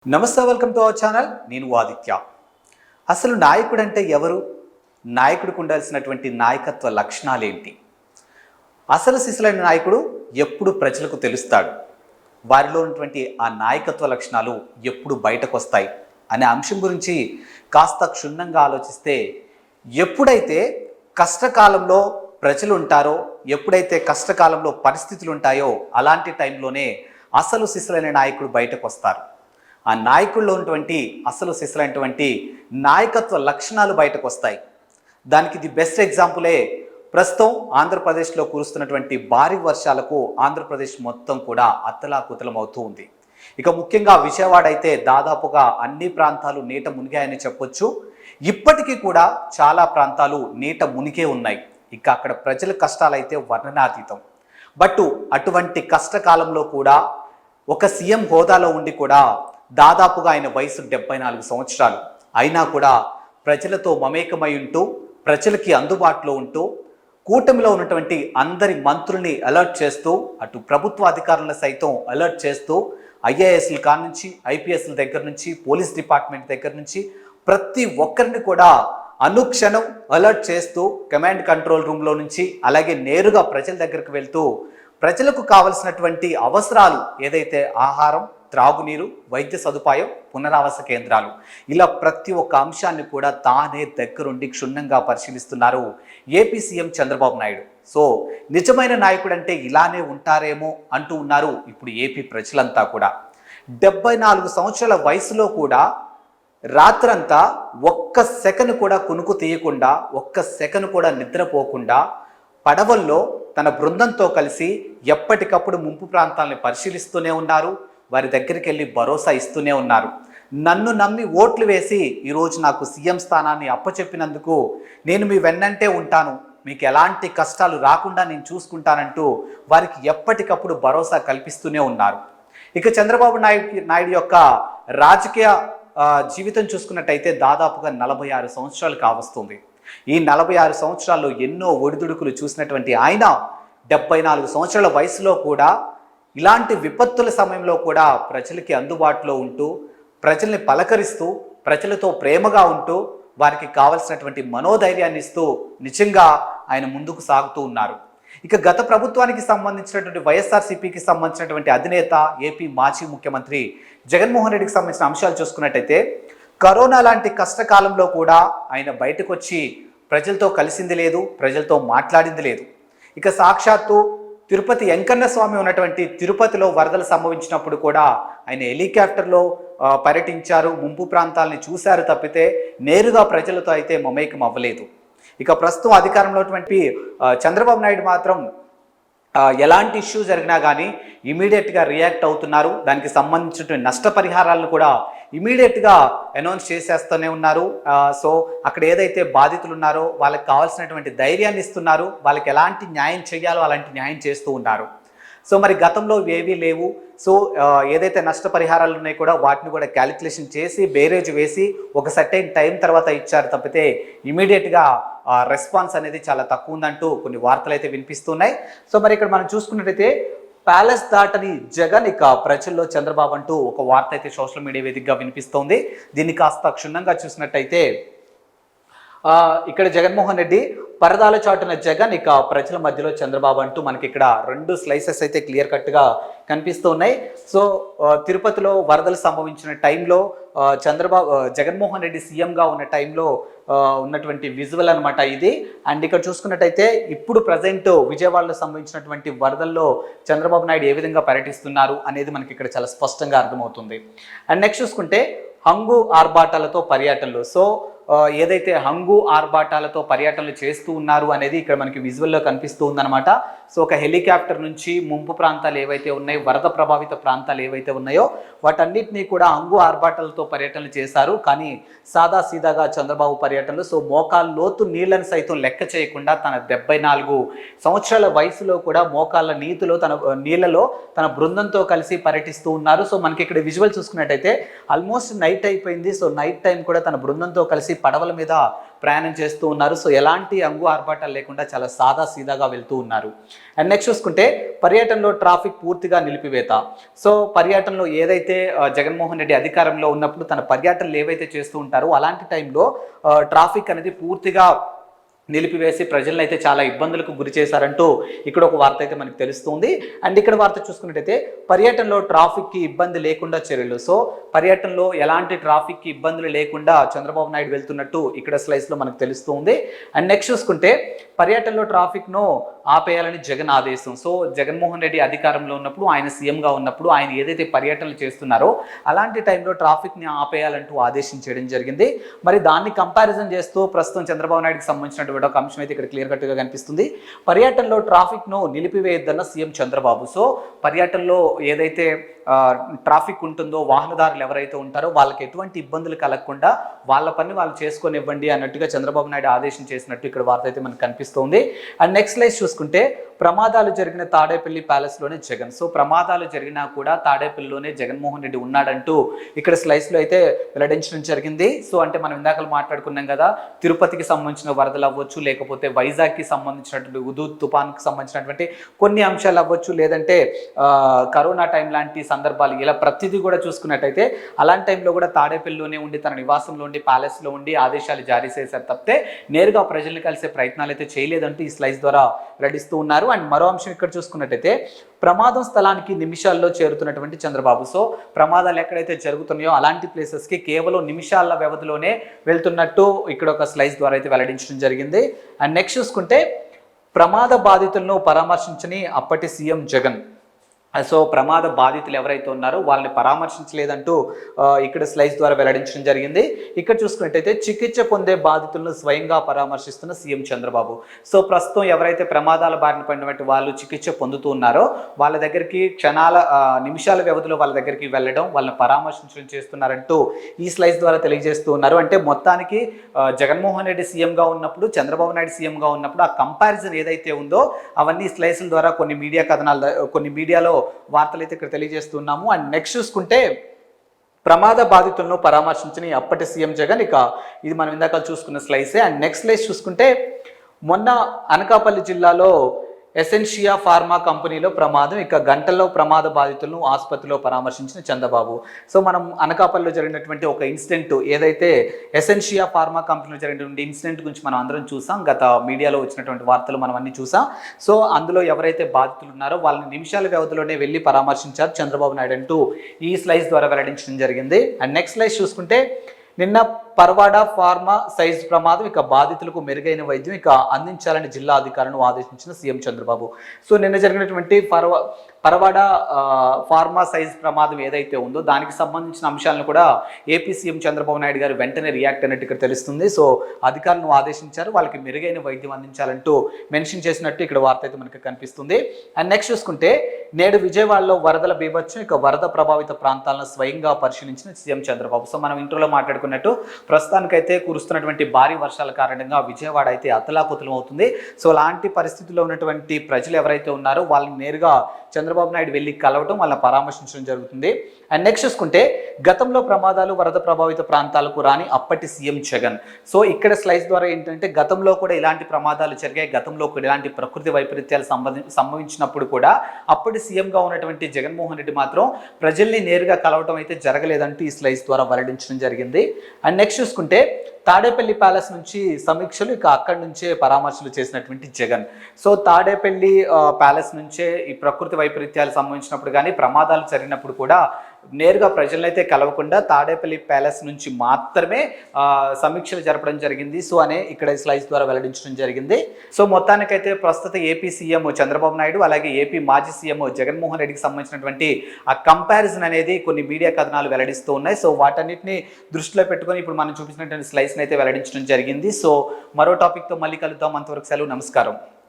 నమస్తే, welcome to our channel. నేను ఆదిత్య. అసలు నాయకుడు అంటే ఎవరు? నాయకుడికి ఉండాల్సినటువంటి నాయకత్వ లక్షణాలు ఏంటి? అసలు సిసలైన నాయకుడు ఎప్పుడు ప్రజలకు తెలుస్తాడు? వారిలో ఉన్నటువంటి ఆ నాయకత్వ లక్షణాలు ఎప్పుడు బయటకు వస్తాయి అనే అంశం గురించి కాస్త క్షుణ్ణంగా ఆలోచిస్తే, ఎప్పుడైతే కష్టకాలంలో ప్రజలు ఉంటారో, ఎప్పుడైతే కష్టకాలంలో పరిస్థితులు ఉంటాయో అలాంటి టైంలోనే అసలు సిసలైన నాయకుడు బయటకు వస్తారు. ఆ నాయకుల్లో ఉన్నటువంటి అసలు సిసలైనటువంటి నాయకత్వ లక్షణాలు బయటకు వస్తాయి. దానికి ది బెస్ట్ ఎగ్జాంపులే ప్రస్తుతం ఆంధ్రప్రదేశ్లో కురుస్తున్నటువంటి భారీ వర్షాలకు ఆంధ్రప్రదేశ్ మొత్తం కూడా అత్తలాకుతలం అవుతూ ఉంది. ఇక ముఖ్యంగా విజయవాడ అయితే దాదాపుగా అన్ని ప్రాంతాలు నీట మునిగాయని చెప్పొచ్చు. ఇప్పటికీ కూడా చాలా ప్రాంతాలు నీట మునిగే ఉన్నాయి. ఇక అక్కడ ప్రజల కష్టాలైతే వర్ణనాతీతం. బట్ అటువంటి కష్టకాలంలో కూడా ఒక సీఎం హోదాలో ఉండి కూడా దాదాపుగా ఆయన వయసు 74 సంవత్సరాలు అయినా కూడా ప్రజలతో మమేకమై ఉంటూ, ప్రజలకి అందుబాటులో ఉంటూ, కూటమిలో ఉన్నటువంటి అందరి మంత్రుల్ని అలర్ట్ చేస్తూ, అటు ప్రభుత్వ అధికారులను సైతం అలర్ట్ చేస్తూ, ఐఏఎస్ల కాడ నుంచి ఐపీఎస్ల దగ్గర నుంచి పోలీస్ డిపార్ట్మెంట్ దగ్గర నుంచి ప్రతి ఒక్కరిని కూడా అనుక్షణం అలర్ట్ చేస్తూ కమాండ్ కంట్రోల్ రూమ్లో నుంచి అలాగే నేరుగా ప్రజల దగ్గరకు వెళ్తూ ప్రజలకు కావలసినటువంటి అవసరాలు ఏదైతే ఆహారం, త్రాగునీరు, వైద్య సదుపాయం, పునరావాస కేంద్రాలు, ఇలా ప్రతి ఒక్క అంశాన్ని కూడా తానే దగ్గరుండి క్షుణ్ణంగా పరిశీలిస్తున్నారు AP CM Chandrababu Naidu. So నిజమైన నాయకుడు అంటే ఇలానే ఉంటారేమో అంటూ ఉన్నారు ఇప్పుడు ఏపీ ప్రజలంతా కూడా. 74 సంవత్సరాల వయసులో కూడా రాత్రంతా ఒక్క సెకను కూడా కునుకు తీయకుండా, ఒక్క సెకను కూడా నిద్రపోకుండా పడవల్లో తన బృందంతో కలిసి ఎప్పటికప్పుడు ముంపు ప్రాంతాలను పరిశీలిస్తూనే ఉన్నారు. వారి దగ్గరికి వెళ్ళి భరోసా ఇస్తూనే ఉన్నారు. నన్ను నమ్మి ఓట్లు వేసి ఈరోజు నాకు సీఎం స్థానాన్ని అప్పచెప్పినందుకు నేను మీ వెన్నంటే ఉంటాను, మీకు ఎలాంటి కష్టాలు రాకుండా నేను చూసుకుంటానంటూ వారికి ఎప్పటికప్పుడు భరోసా కల్పిస్తూనే ఉన్నారు. ఇక చంద్రబాబు నాయుడు యొక్క రాజకీయ జీవితం చూసుకున్నట్టయితే దాదాపుగా 46 సంవత్సరాలు కావస్తుంది. ఈ 46 సంవత్సరాల్లో ఎన్నో ఒడిదుడుకులు చూసినటువంటి ఆయన 74 సంవత్సరాల వయసులో కూడా ఇలాంటి విపత్తుల సమయంలో కూడా ప్రజలకి అందుబాటులో ఉంటూ, ప్రజల్ని పలకరిస్తూ, ప్రజలతో ప్రేమగా ఉంటూ, వారికి కావలసినటువంటి మనోధైర్యాన్ని ఇస్తూ నిజంగా ఆయన ముందుకు సాగుతూ ఉన్నారు. ఇక గత ప్రభుత్వానికి సంబంధించినటువంటి వైఎస్ఆర్సీపీకి సంబంధించినటువంటి అధినేత ఏపీ మాజీ ముఖ్యమంత్రి జగన్మోహన్ రెడ్డికి సంబంధించిన అంశాలు చూసుకున్నట్టయితే, కరోనా లాంటి కష్టకాలంలో కూడా ఆయన బయటకు వచ్చి ప్రజలతో కలిసింది లేదు, ప్రజలతో మాట్లాడింది లేదు. ఇక సాక్షాత్తు తిరుపతి వెంకన్న స్వామి ఉన్నటువంటి తిరుపతిలో వరదలు సంభవించినప్పుడు కూడా ఆయన హెలికాప్టర్లో పర్యటించారు, ముంపు ప్రాంతాలని చూశారు తప్పితే నేరుగా ప్రజలతో అయితే మమేకం అవ్వలేదు. ఇక ప్రస్తుతం అధికారంలో ఉన్నటువంటి చంద్రబాబు నాయుడు మాత్రం ఎలాంటి ఇష్యూ జరిగినా కానీ ఇమీడియట్గా రియాక్ట్ అవుతున్నారు. దానికి సంబంధించినటువంటి నష్టపరిహారాలను కూడా ఇమీడియట్గా అనౌన్స్ చేసేస్తూనే ఉన్నారు. సో అక్కడ ఏదైతే బాధితులు ఉన్నారో వాళ్ళకి కావాల్సినటువంటి ధైర్యాన్ని ఇస్తున్నారు. వాళ్ళకి ఎలాంటి న్యాయం చేయాలో అలాంటి న్యాయం చేస్తూ ఉన్నారు. సో మరి గతంలో ఏవీ లేవు. సో ఏదైతే నష్టపరిహారాలు ఉన్నాయో కూడా వాటిని కూడా క్యాలిక్యులేషన్ చేసి బేరేజ్ వేసి ఒక సర్టైన్ టైం తర్వాత ఇచ్చారు తప్పితే ఇమీడియట్గా రెస్పాన్స్ అనేది చాలా తక్కువ ఉందంటూ కొన్ని వార్తలు అయితే వినిపిస్తున్నాయి. సో మరి ఇక్కడ మనం చూసుకున్నట్టయితే ప్యాలెస్ దాటని జగన్ ఇక ప్రజల్లో చంద్రబాబు అంటూ ఒక వార్త అయితే సోషల్ మీడియా వేదికగా వినిపిస్తోంది. దీన్ని కాస్త క్షుణ్ణంగా చూసినట్టయితే ఇక్కడ జగన్మోహన్ రెడ్డి పరదాల చాటున జగన్, ఇక ప్రజల మధ్యలో చంద్రబాబు అంటూ మనకి ఇక్కడ 2 స్లైసెస్ అయితే క్లియర్ కట్గా కనిపిస్తూ ఉన్నాయి. సో తిరుపతిలో వరదలు సంభవించిన టైంలో జగన్మోహన్ రెడ్డి సీఎంగా ఉన్న టైంలో ఉన్నటువంటి విజువల్ అనమాట ఇది. అండ్ ఇక్కడ చూసుకున్నట్టయితే ఇప్పుడు ప్రజెంట్ విజయవాడలో సంభవించినటువంటి వరదల్లో చంద్రబాబు నాయుడు ఏ విధంగా పర్యటిస్తున్నారు అనేది మనకి ఇక్కడ చాలా స్పష్టంగా అర్థమవుతుంది. అండ్ నెక్స్ట్ చూసుకుంటే హంగు ఆర్భాటాలతో పర్యటనలు. సో ఏదైతే హంగు ఆర్భాటాలతో పర్యటనలు చేస్తూ ఉన్నారు అనేది ఇక్కడ మనకి విజువల్లో కనిపిస్తూ ఉందన్నమాట. సో ఒక హెలికాప్టర్ నుంచి ముంపు ప్రాంతాలు ఏవైతే ఉన్నాయో, వరద ప్రభావిత ప్రాంతాలు ఏవైతే ఉన్నాయో వాటన్నిటినీ కూడా హంగు ఆర్భాటాలతో పర్యటనలు చేశారు. కానీ సాదా సీదాగా చంద్రబాబు పర్యటనలు. సో మోకాళ్ళ లోతు నీళ్లను సైతం లెక్క చేయకుండా తన 74 సంవత్సరాల వయసులో కూడా మోకాళ్ళ నీళ్ళలో తన బృందంతో కలిసి పర్యటిస్తూ ఉన్నారు. సో మనకి ఇక్కడ విజువల్ చూసుకున్నట్టయితే ఆల్మోస్ట్ నైట్ అయిపోయింది. సో నైట్ టైం కూడా తన బృందంతో కలిసి పడవల మీద ప్రయాణం చేస్తూ ఉన్నారు. సో ఎలాంటి అంగు ఆర్భాటాలు లేకుండా చాలా సాదా సీదాగా వెళ్తూ ఉన్నారు. అండ్ నెక్స్ట్ చూసుకుంటే పర్యటనలో ట్రాఫిక్ పూర్తిగా నిలిపివేత. సో పర్యటనలో ఏదైతే జగన్మోహన్ రెడ్డి అధికారంలో ఉన్నప్పుడు తన పర్యటనలు ఏవైతే చేస్తూ ఉంటారో అలాంటి టైంలో ట్రాఫిక్ అనేది పూర్తిగా నిలిపివేసి ప్రజలను అయితే చాలా ఇబ్బందులకు గురి చేశారంటూ ఇక్కడ ఒక వార్త అయితే మనకు తెలుస్తుంది. అండ్ ఇక్కడ వార్త చూసుకున్నట్టయితే పర్యటనలో ట్రాఫిక్కి ఇబ్బంది లేకుండా చర్యలు. సో పర్యటనలో ఎలాంటి ట్రాఫిక్కి ఇబ్బందులు లేకుండా చంద్రబాబు నాయుడు వెళ్తున్నట్టు ఇక్కడ స్లైడ్స్లో మనకు తెలుస్తుంది. అండ్ నెక్స్ట్ చూసుకుంటే పర్యటనలో ట్రాఫిక్ను ఆపేయాలని జగన్ ఆదేశం. సో జగన్మోహన్ రెడ్డి అధికారంలో ఉన్నప్పుడు, ఆయన సీఎంగా ఉన్నప్పుడు ఆయన ఏదైతే పర్యటనలు చేస్తున్నారో అలాంటి టైంలో ట్రాఫిక్ని ఆపేయాలంటూ ఆదేశించడం జరిగింది. మరి దాన్ని కంపారిజన్ చేస్తూ ప్రస్తుతం చంద్రబాబు నాయుడుకి సంబంధించినటువంటి ఒక అంశం అయితే ఇక్కడ క్లియర్ కట్గా కనిపిస్తుంది. పర్యటనలో ట్రాఫిక్ను నిలిపివేయొద్దన్న సీఎం చంద్రబాబు. సో పర్యటనలో ఏదైతే ట్రాఫిక్ ఉంటుందో, వాహనదారులు ఎవరైతే ఉంటారో వాళ్ళకి ఎటువంటి ఇబ్బందులు కలగకుండా వాళ్ళ పని వాళ్ళు చేసుకొనివ్వండి అన్నట్టుగా చంద్రబాబు నాయుడు ఆదేశం చేసినట్టు ఇక్కడ వార్త అయితే మనకు కనిపిస్తుంది. అండ్ నెక్స్ట్ స్లైడ్ చూసుకుంటే ప్రమాదాలు జరిగిన తాడేపల్లి ప్యాలెస్లోనే జగన్. సో ప్రమాదాలు జరిగినా కూడా తాడేపల్లిలోనే జగన్మోహన్ రెడ్డి ఉన్నాడంటూ ఇక్కడ స్లైడ్స్లో అయితే వెల్లడించడం జరిగింది. సో అంటే మనం ఇందాక మాట్లాడుకున్నాం కదా, తిరుపతికి సంబంధించిన వరదలు అవ్వచ్చు, లేకపోతే వైజాగ్కి సంబంధించినటువంటి హుదూద్ తుఫాన్కి సంబంధించినటువంటి కొన్ని అంశాలు అవ్వచ్చు, లేదంటే కరోనా టైం లాంటి సందర్భాలు, ఇలా ప్రతిదీ కూడా చూసుకున్నట్టయితే అలాంటి టైంలో కూడా తాడేపల్లిలోనే ఉండి తన నివాసంలో ఉండి ప్యాలెస్లో ఉండి ఆదేశాలు జారీ చేశారు తప్పితే నేరుగా ప్రజల్ని కలిసే ప్రయత్నాలు అయితే చేయలేదంటూ ఈ స్లైడ్స్ ద్వారా వెల్లడిస్తూ ఉన్నారు. అండ్ మరో అంశం ఇక్కడ చూసుకున్నట్టయితే ప్రమాదం స్థలానికి నిమిషాల్లో చేరుతున్నటువంటి చంద్రబాబు. సో ప్రమాదాలు ఎక్కడైతే జరుగుతున్నాయో అలాంటి ప్లేసెస్కి కేవలం నిమిషాల వ్యవధిలోనే వెళ్తున్నట్టు ఇక్కడ ఒక స్లైడ్స్ ద్వారా అయితే వెల్లడించడం జరిగింది. అండ్ నెక్స్ట్ చూసుకుంటే ప్రమాద బాధితులను పరామర్శించని అప్పటి సీఎం జగన్. సో ప్రమాద బాధితులు ఎవరైతే ఉన్నారో వాళ్ళని పరామర్శించలేదంటూ ఇక్కడ స్లైడ్స్ ద్వారా వెల్లడించడం జరిగింది. ఇక్కడ చూసుకున్నట్టయితే చికిత్స పొందే బాధితులను స్వయంగా పరామర్శిస్తున్న సీఎం చంద్రబాబు. సో ప్రస్తుతం ఎవరైతే ప్రమాదాల బారిన పడినటువంటి వాళ్ళు చికిత్స పొందుతూ ఉన్నారో వాళ్ళ దగ్గరికి నిమిషాల వ్యవధిలో వాళ్ళ దగ్గరికి వెళ్ళడం, వాళ్ళని పరామర్శించడం చేస్తున్నారంటూ ఈ స్లైడ్స్ ద్వారా తెలియజేస్తూ ఉన్నారు. అంటే మొత్తానికి జగన్మోహన్ రెడ్డి సీఎంగా ఉన్నప్పుడు, చంద్రబాబు నాయుడు సీఎంగా ఉన్నప్పుడు ఆ కంపారిజన్ ఏదైతే ఉందో అవన్నీ స్లైడ్ల ద్వారా కొన్ని మీడియా కథనాలు, కొన్ని మీడియాలో వార్తలు అయితే ఇక్కడ తెలియజేస్తున్నాము. అండ్ నెక్స్ట్ చూసుకుంటే ప్రమాద బాధితులను పరామర్శించని అప్పటి సీఎం జగన్. ఇక ఇది మనం ఇందాక చూసుకున్న స్లైడ్సే. అండ్ నెక్స్ట్ స్లైడ్ చూసుకుంటే మొన్న అనకాపల్లి జిల్లాలో ఎసెన్షియా ఫార్మా కంపెనీలో ప్రమాదం. ఇక గంటల్లో ప్రమాద బాధితులను ఆసుపత్రిలో పరామర్శించిన చంద్రబాబు. సో మనం అనకాపల్లిలో జరిగినటువంటి ఒక ఇన్సిడెంట్, ఏదైతే ఎసెన్షియా ఫార్మా కంపెనీలో జరిగినటువంటి ఇన్సిడెంట్ గురించి మనం అందరం చూసాం, గత మీడియాలో వచ్చినటువంటి వార్తలు మనం అన్ని చూసాం. సో అందులో ఎవరైతే బాధితులు ఉన్నారో వాళ్ళని నిమిషాల వ్యవధిలోనే వెళ్ళి పరామర్శించారు చంద్రబాబు నాయుడు అంటూ ఈ స్లైడ్స్ ద్వారా వెల్లడించడం జరిగింది. అండ్ నెక్స్ట్ స్లైడ్ చూసుకుంటే నిన్న పర్వాడ ఫార్మా సైజ్ ప్రమాదం. ఇక బాధితులకు మెరుగైన వైద్యం ఇక అందించాలని జిల్లా అధికారులను ఆదేశించిన సీఎం చంద్రబాబు. సో నిన్న జరిగినటువంటి పర్వాడ ఫార్మా సైజ్ ప్రమాదం ఏదైతే ఉందో దానికి సంబంధించిన అంశాలను కూడా ఏపీ సీఎం చంద్రబాబు నాయుడు గారు వెంటనే రియాక్ట్ అయినట్టు ఇక్కడ తెలుస్తుంది. సో అధికారులను ఆదేశించారు, వాళ్ళకి మెరుగైన వైద్యం అందించాలంటూ మెన్షన్ చేసినట్టు ఇక్కడ వార్త అయితే మనకి కనిపిస్తుంది. అండ్ నెక్స్ట్ చూసుకుంటే నేడు విజయవాడలో వరదల బీభత్సం. ఇక వరద ప్రభావిత ప్రాంతాలను స్వయంగా పరిశీలించిన సీఎం చంద్రబాబు. సో మనం ఇంట్రోలో మాట్లాడుకున్నట్టు ప్రస్తుతానికైతే కురుస్తున్నటువంటి భారీ వర్షాల కారణంగా విజయవాడ అయితే అతలాకుతలం అవుతుంది. సో అలాంటి పరిస్థితుల్లో ఉన్నటువంటి ప్రజలు ఎవరైతే ఉన్నారో వాళ్ళని నేరుగా చంద్రబాబు నాయుడు వెళ్ళి కలవటం, వాళ్ళని పరామర్శించడం జరుగుతుంది. అండ్ నెక్స్ట్ చూసుకుంటే గతంలో ప్రమాదాలు వరద ప్రభావిత ప్రాంతాలకు రాని అప్పటి సీఎం జగన్. సో ఇక్కడ స్లైడ్స్ ద్వారా ఏంటంటే గతంలో కూడా ఇలాంటి ప్రమాదాలు జరిగాయి, గతంలో కూడా ఇలాంటి ప్రకృతి వైపరీత్యాలు సంభవించినప్పుడు కూడా అప్పటి సీఎంగా ఉన్నటువంటి జగన్మోహన్ రెడ్డి మాత్రం ప్రజల్ని నేరుగా కలవటం అయితే జరగలేదంటూ ఈ స్లైడ్స్ ద్వారా వెల్లడించడం జరిగింది. అండ్ నెక్స్ట్ చూసుకుంటే తాడేపల్లి ప్యాలెస్ నుంచి సమీక్షలు, ఇక అక్కడి నుంచే పరామర్శలు చేసినటువంటి జగన్. సో తాడేపల్లి ప్యాలెస్ నుంచే ఈ ప్రకృతి వైపరీత్యాలు సంబంధించినప్పుడు కానీ ప్రమాదాలు జరిగినప్పుడు కూడా నేరుగా ప్రజలనైతే కలవకుండా తాడేపల్లి ప్యాలెస్ నుంచి మాత్రమే సమీక్షలు జరపడం జరిగింది. సో అనే ఇక్కడ స్లైడ్స్ ద్వారా వెల్లడించడం జరిగింది. సో మొత్తానికైతే ప్రస్తుత ఏపీ సీఎం చంద్రబాబు నాయుడు అలాగే ఏపీ మాజీ సీఎం జగన్మోహన్ రెడ్డికి సంబంధించినటువంటి ఆ కంపారిజన్ అనేది కొన్ని మీడియా కథనాలు వెల్లడిస్తూ ఉన్నాయి. సో వాటన్నిటిని దృష్టిలో పెట్టుకొని ఇప్పుడు మనం చూపించినటువంటి స్లైడ్స్ని అయితే వెల్లడించడం జరిగింది. సో మరో టాపిక్తో మళ్ళీ కలుద్దాం. అంతవరకు సెలవు, నమస్కారం.